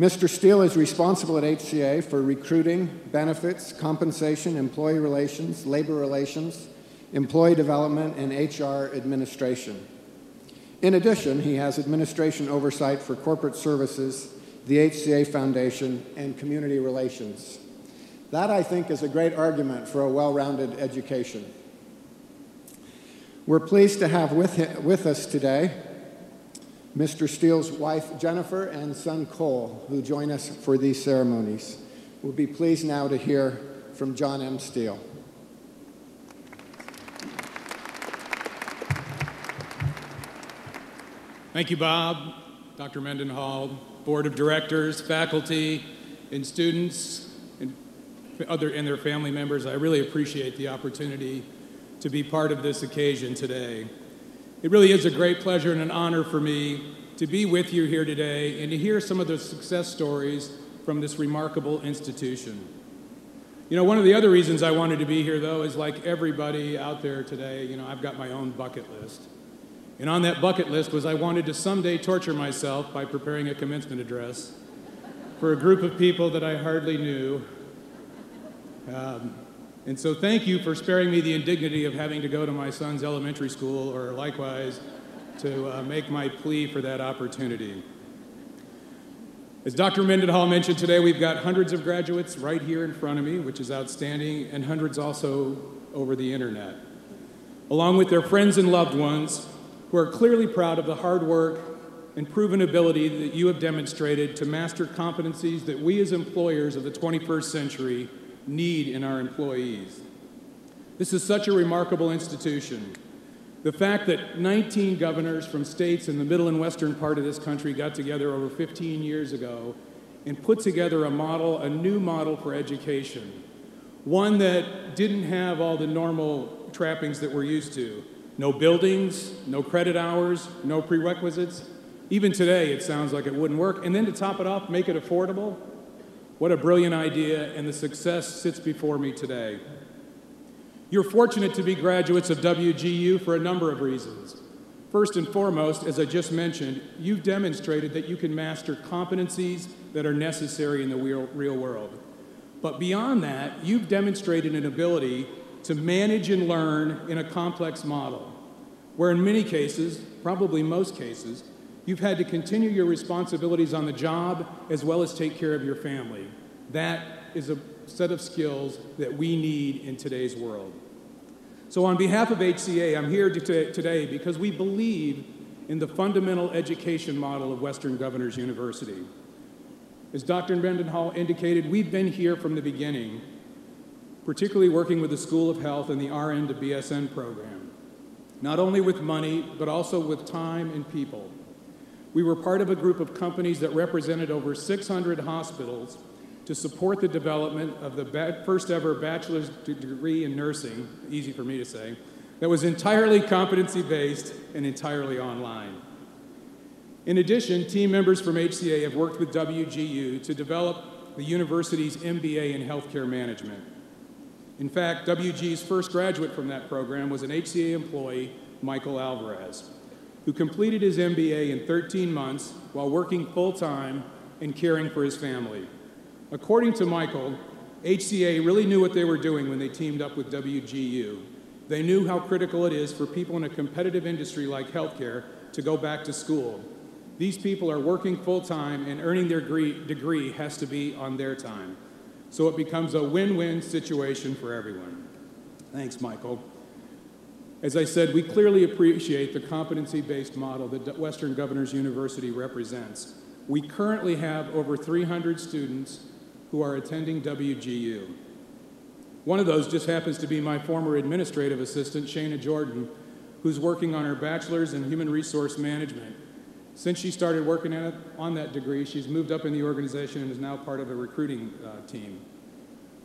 Mr. Steele is responsible at HCA for recruiting, benefits, compensation, employee relations, labor relations, employee development, and HR administration. In addition, he has administration oversight for corporate services, the HCA Foundation, and community relations. That, I think, is a great argument for a well-rounded education. We're pleased to have with us today Mr. Steele's wife, Jennifer, and son, Cole, who join us for these ceremonies. We'll be pleased now to hear from John M. Steele. Thank you, Bob, Dr. Mendenhall, Board of Directors, faculty, and students, and their family members. I really appreciate the opportunity to be part of this occasion today. It really is a great pleasure and an honor for me to be with you here today and to hear some of the success stories from this remarkable institution. You know, one of the other reasons I wanted to be here, though, is like everybody out there today, you know, I've got my own bucket list. And on that bucket list was I wanted to someday torture myself by preparing a commencement address for a group of people that I hardly knew. And so thank you for sparing me the indignity of having to go to my son's elementary school or likewise to make my plea for that opportunity. As Dr. Mendenhall mentioned today, we've got hundreds of graduates right here in front of me, which is outstanding, and hundreds also over the internet, along with their friends and loved ones who are clearly proud of the hard work and proven ability that you have demonstrated to master competencies that we as employers of the 21st century need in our employees. This is such a remarkable institution. The fact that 19 governors from states in the middle and western part of this country got together over 15 years ago and put together a new model for education, one that didn't have all the normal trappings that we're used to. No buildings, no credit hours, no prerequisites. Even today, it sounds like it wouldn't work. And then to top it off, make it affordable. What a brilliant idea, and the success sits before me today. You're fortunate to be graduates of WGU for a number of reasons. First and foremost, as I just mentioned, you've demonstrated that you can master competencies that are necessary in the real world. But beyond that, you've demonstrated an ability to manage and learn in a complex model, where in many cases, probably most cases, you've had to continue your responsibilities on the job as well as take care of your family. That is a set of skills that we need in today's world. So on behalf of HCA, I'm here today because we believe in the fundamental education model of Western Governors University. As Dr. Mendenhall indicated, we've been here from the beginning, particularly working with the School of Health and the RN to BSN program, not only with money, but also with time and people. We were part of a group of companies that represented over 600 hospitals to support the development of the first ever bachelor's degree in nursing, easy for me to say, that was entirely competency-based and entirely online. In addition, team members from HCA have worked with WGU to develop the university's MBA in healthcare management. In fact, WGU's first graduate from that program was an HCA employee, Michael Alvarez, who completed his MBA in 13 months while working full-time and caring for his family. According to Michael, HCA really knew what they were doing when they teamed up with WGU. They knew how critical it is for people in a competitive industry like healthcare to go back to school. These people are working full-time, and earning their degree has to be on their time. So it becomes a win-win situation for everyone. Thanks, Michael. As I said, we clearly appreciate the competency-based model that Western Governors University represents. We currently have over 300 students who are attending WGU. One of those just happens to be my former administrative assistant, Shana Jordan, who's working on her bachelor's in human resource management. Since she started working on that degree, she's moved up in the organization and is now part of a recruiting team.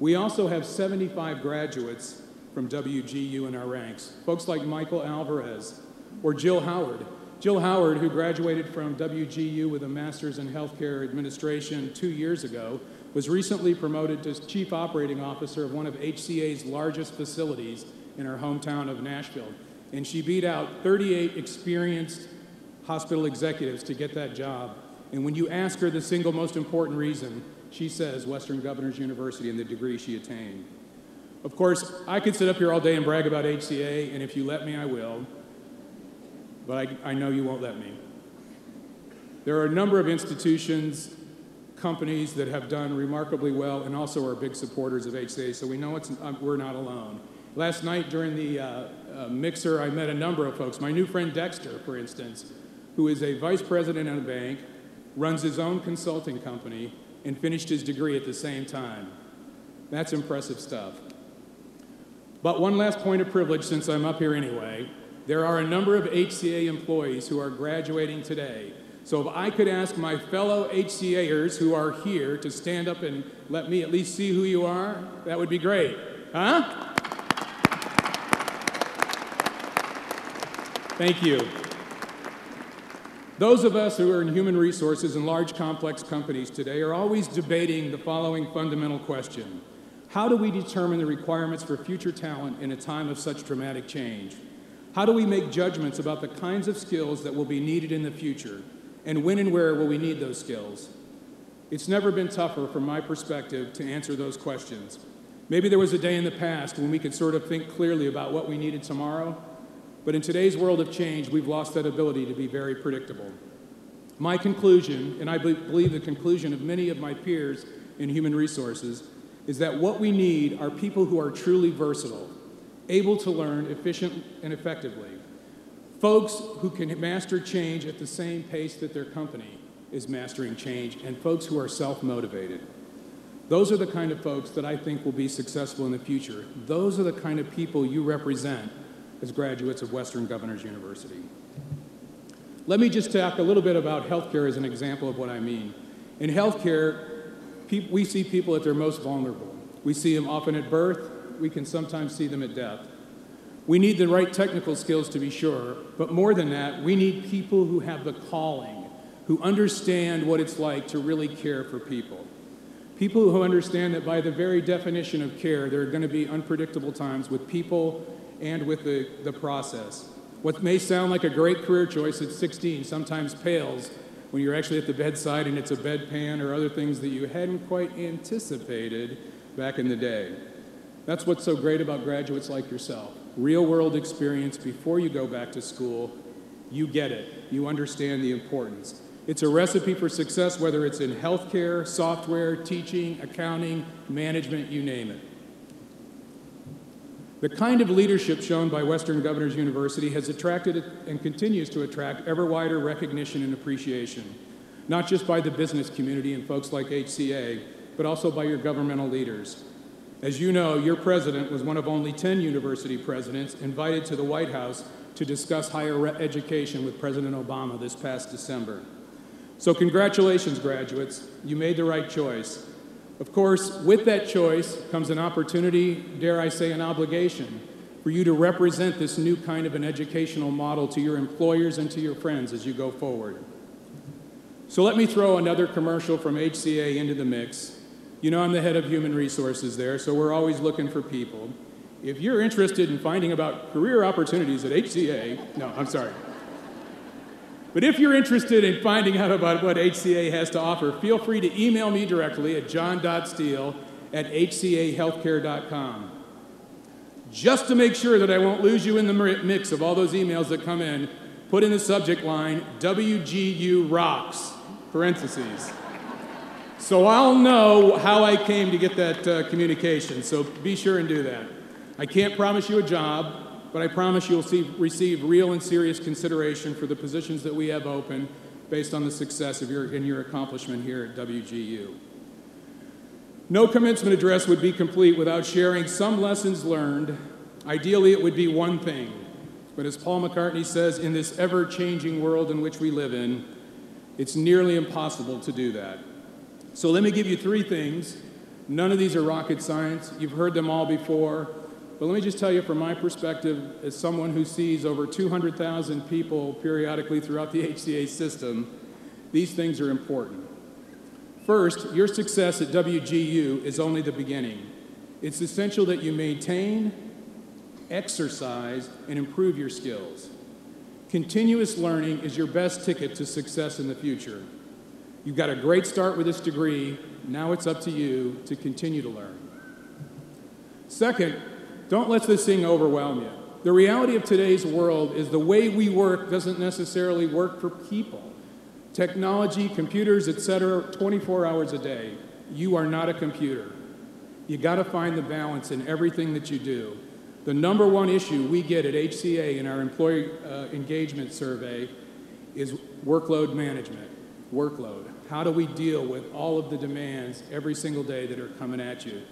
We also have 75 graduates from WGU in our ranks, folks like Michael Alvarez or Jill Howard. Jill Howard, who graduated from WGU with a master's in healthcare administration 2 years ago, was recently promoted to Chief Operating Officer of one of HCA's largest facilities in our hometown of Nashville. And she beat out 38 experienced hospital executives to get that job. And when you ask her the single most important reason, she says Western Governors University and the degree she attained. Of course, I could sit up here all day and brag about HCA, and if you let me, I will. But I know you won't let me. There are a number of institutions, companies that have done remarkably well and also are big supporters of HCA, so we know we're not alone. Last night during the mixer, I met a number of folks. My new friend Dexter, for instance, who is a vice president at a bank, runs his own consulting company, and finished his degree at the same time. That's impressive stuff. But one last point of privilege, since I'm up here anyway. There are a number of HCA employees who are graduating today. So if I could ask my fellow HCAers who are here to stand up and let me at least see who you are, that would be great. Huh? Thank you. Those of us who are in human resources in large complex companies today are always debating the following fundamental question. How do we determine the requirements for future talent in a time of such dramatic change? How do we make judgments about the kinds of skills that will be needed in the future? And when and where will we need those skills? It's never been tougher, from my perspective, to answer those questions. Maybe there was a day in the past when we could sort of think clearly about what we needed tomorrow, but in today's world of change, we've lost that ability to be very predictable. My conclusion, and I believe the conclusion of many of my peers in human resources, is that what we need are people who are truly versatile, able to learn efficient and effectively, folks who can master change at the same pace that their company is mastering change, and folks who are self-motivated. Those are the kind of folks that I think will be successful in the future. Those are the kind of people you represent as graduates of Western Governors University. Let me just talk a little bit about healthcare as an example of what I mean. In healthcare, we see people at their most vulnerable. We see them often at birth. We can sometimes see them at death. We need the right technical skills to be sure, but more than that, we need people who have the calling, who understand what it's like to really care for people. People who understand that by the very definition of care, there are going to be unpredictable times with people and with the process. What may sound like a great career choice at 16 sometimes pales when you're actually at the bedside and it's a bedpan or other things that you hadn't quite anticipated back in the day. That's what's so great about graduates like yourself. Real-world experience before you go back to school. You get it. You understand the importance. It's a recipe for success, whether it's in healthcare, software, teaching, accounting, management, you name it. The kind of leadership shown by Western Governors University has attracted and continues to attract ever wider recognition and appreciation, not just by the business community and folks like HCA, but also by your governmental leaders. As you know, your president was one of only 10 university presidents invited to the White House to discuss higher education with President Obama this past December. So congratulations, graduates. You made the right choice. Of course, with that choice comes an opportunity, dare I say an obligation, for you to represent this new kind of an educational model to your employers and to your friends as you go forward. So let me throw another commercial from HCA into the mix. You know I'm the head of human resources there, so we're always looking for people. If you're interested in finding about career opportunities at HCA, no, I'm sorry. But if you're interested in finding out about what HCA has to offer, feel free to email me directly at john.steele@hcahealthcare.com. Just to make sure that I won't lose you in the mix of all those emails that come in, put in the subject line, WGU rocks, parentheses. So I'll know how I came to get that communication, so be sure and do that. I can't promise you a job, but I promise you'll receive real and serious consideration for the positions that we have open based on the success of your accomplishment here at WGU. No commencement address would be complete without sharing some lessons learned. Ideally, it would be one thing. But as Paul McCartney says, in this ever-changing world in which we live in, it's nearly impossible to do that. So let me give you three things. None of these are rocket science. You've heard them all before. But let me just tell you from my perspective, as someone who sees over 200,000 people periodically throughout the HCA system, these things are important. First, your success at WGU is only the beginning. It's essential that you maintain, exercise, and improve your skills. Continuous learning is your best ticket to success in the future. You've got a great start with this degree. Now it's up to you to continue to learn. Second, don't let this thing overwhelm you. The reality of today's world is the way we work doesn't necessarily work for people. Technology, computers, etc., 24 hours a day. You are not a computer. You got to find the balance in everything that you do. The number one issue we get at HCA in our employee engagement survey is workload management. Workload. How do we deal with all of the demands every single day that are coming at you?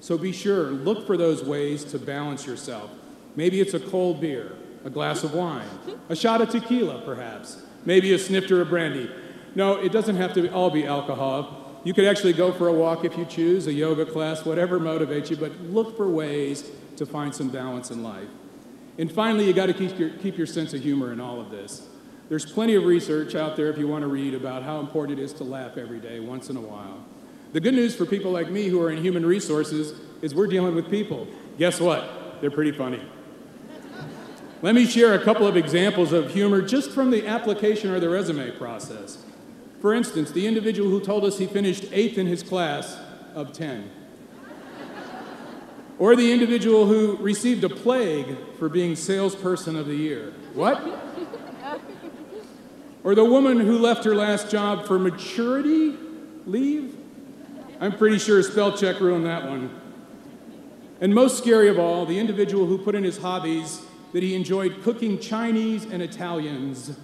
So be sure, look for those ways to balance yourself. Maybe it's a cold beer, a glass of wine, a shot of tequila, perhaps, maybe a snifter of brandy. No, it doesn't have to all be alcohol. You could actually go for a walk if you choose, a yoga class, whatever motivates you, but look for ways to find some balance in life. And finally, you got to keep your sense of humor in all of this. There's plenty of research out there if you want to read about how important it is to laugh every day, once in a while. The good news for people like me who are in human resources is we're dealing with people. Guess what? They're pretty funny. Let me share a couple of examples of humor just from the application or the resume process. For instance, the individual who told us he finished 8th in his class of 10. Or the individual who received a plague for being salesperson of the year. What? Or the woman who left her last job for maturity leave? I'm pretty sure spell check ruined that one. And most scary of all, the individual who put in his hobbies that he enjoyed cooking Chinese and Italians.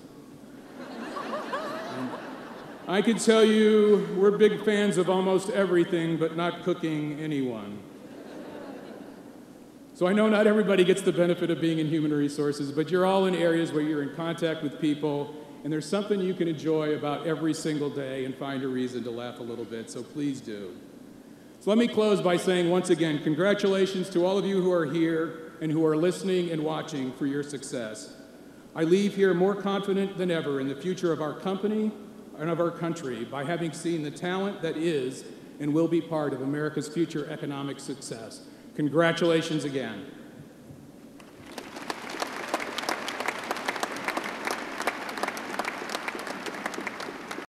I can tell you we're big fans of almost everything, but not cooking anyone. So I know not everybody gets the benefit of being in human resources, but you're all in areas where you're in contact with people, and there's something you can enjoy about every single day and find a reason to laugh a little bit, so please do. So let me close by saying once again, congratulations to all of you who are here and who are listening and watching for your success. I leave here more confident than ever in the future of our company and of our country by having seen the talent that is and will be part of America's future economic success. Congratulations again.